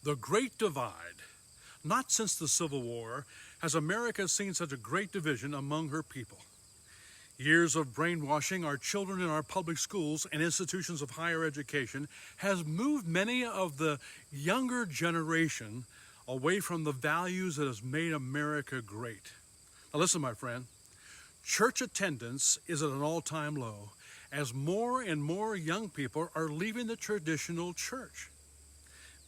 The Great Divide. Not since the Civil War has America seen such a great division among her people. Years of brainwashing our children in our public schools and institutions of higher education has moved many of the younger generation away from the values that has made America great. Now listen, my friend, church attendance is at an all-time low as more and more young people are leaving the traditional church.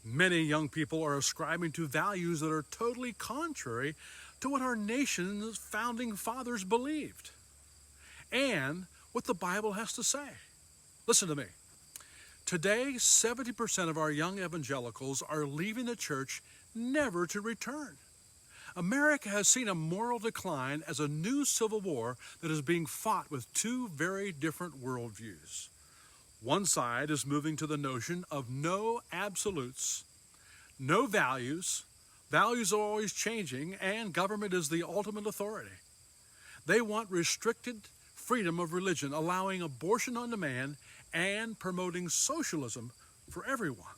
Many young people are ascribing to values that are totally contrary to what our nation's founding fathers believed and what the Bible has to say. Listen to me. Today, 70% of our young evangelicals are leaving the church never to return. America has seen a moral decline as a new civil war that is being fought with two very different worldviews. One side is moving to the notion of no absolutes, no values, values are always changing, and government is the ultimate authority. They want restricted freedom of religion, allowing abortion on demand, and promoting socialism for everyone.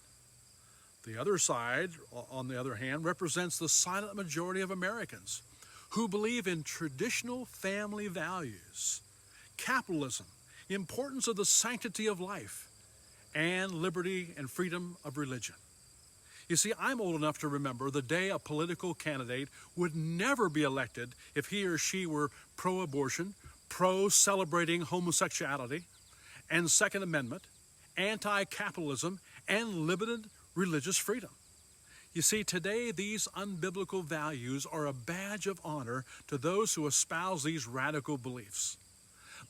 The other side, on the other hand, represents the silent majority of Americans who believe in traditional family values, capitalism, importance of the sanctity of life, and liberty and freedom of religion. You see, I'm old enough to remember the day a political candidate would never be elected if he or she were pro-abortion, pro-celebrating homosexuality, and Second Amendment, anti-capitalism, and limited religious freedom. You see, today these unbiblical values are a badge of honor to those who espouse these radical beliefs.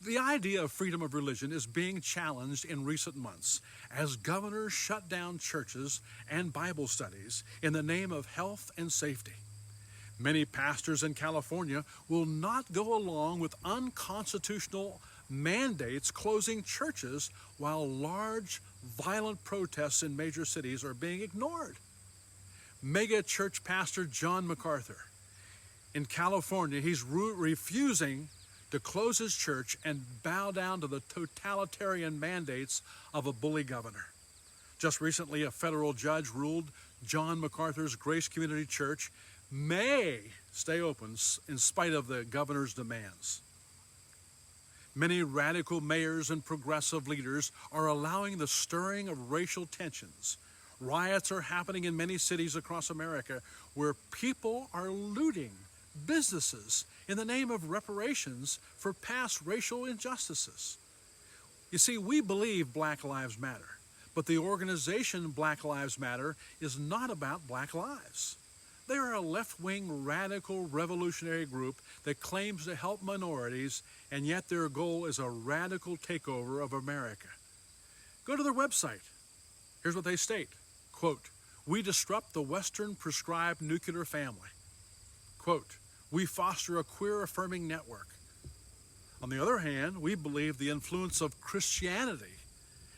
The idea of freedom of religion is being challenged in recent months as governors shut down churches and Bible studies in the name of health and safety. Many pastors in California will not go along with unconstitutional mandates closing churches while large, violent protests in major cities are being ignored. Mega church pastor John MacArthur in California, he's refusing to close his church and bow down to the totalitarian mandates of a bully governor. Just recently, a federal judge ruled John MacArthur's Grace Community Church may stay open in spite of the governor's demands. Many radical mayors and progressive leaders are allowing the stirring of racial tensions. Riots are happening in many cities across America where people are looting businesses in the name of reparations for past racial injustices. You see, we believe Black Lives Matter, but the organization Black Lives Matter is not about black lives. They are a left-wing radical revolutionary group that claims to help minorities, and yet their goal is a radical takeover of America. Go to their website. Here's what they state. Quote, "We disrupt the Western prescribed nuclear family." Quote, "We foster a queer-affirming network." On the other hand, we believe the influence of Christianity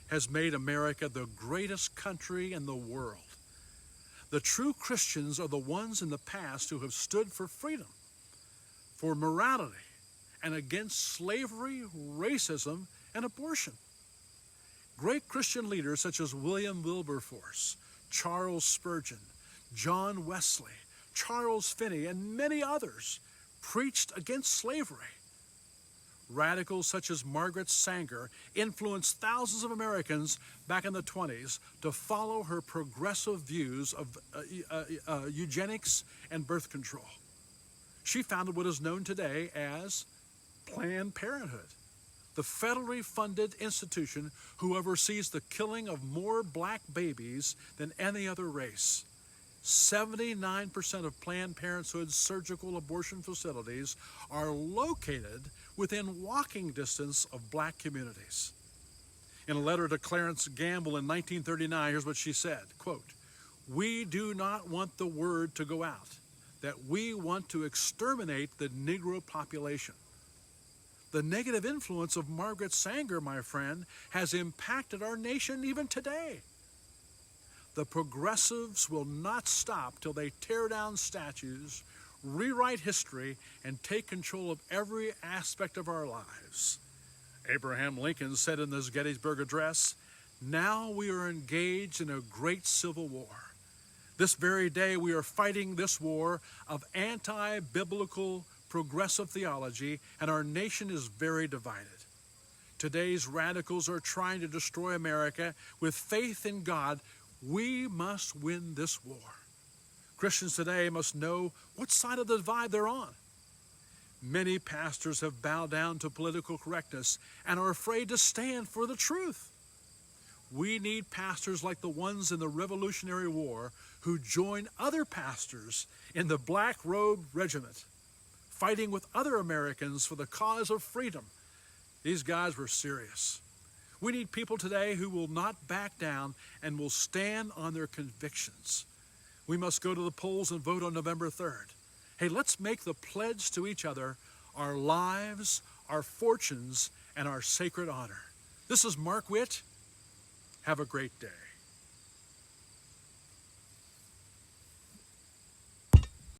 has made America the greatest country in the world. The true Christians are the ones in the past who have stood for freedom, for morality, and against slavery, racism, and abortion. Great Christian leaders such as William Wilberforce, Charles Spurgeon, John Wesley, Charles Finney, and many others preached against slavery. Radicals such as Margaret Sanger influenced thousands of Americans back in the 20s to follow her progressive views of eugenics and birth control. She founded what is known today as Planned Parenthood, the federally funded institution who oversees the killing of more black babies than any other race. 79% of Planned Parenthood's surgical abortion facilities are located within walking distance of black communities. In a letter to Clarence Gamble in 1939, here's what she said, quote, "We do not want the word to go out that we want to exterminate the Negro population." The negative influence of Margaret Sanger, my friend, has impacted our nation even today. The progressives will not stop till they tear down statues, rewrite history, and take control of every aspect of our lives. Abraham Lincoln said in this Gettysburg Address, "Now we are engaged in a great civil war. This very day, we are fighting this war of anti-biblical progressive theology, and our nation is very divided. Today's radicals are trying to destroy America. With faith in God, we must win this war. Christians today must know what side of the divide they're on. Many pastors have bowed down to political correctness and are afraid to stand for the truth. We need pastors like the ones in the Revolutionary War who joined other pastors in the Black Robe Regiment, fighting with other Americans for the cause of freedom. These guys were serious. We need people today who will not back down and will stand on their convictions. We must go to the polls and vote on November 3rd. Hey, let's make the pledge to each other, our lives, our fortunes, and our sacred honor. This is Mark Witt. Have a great day.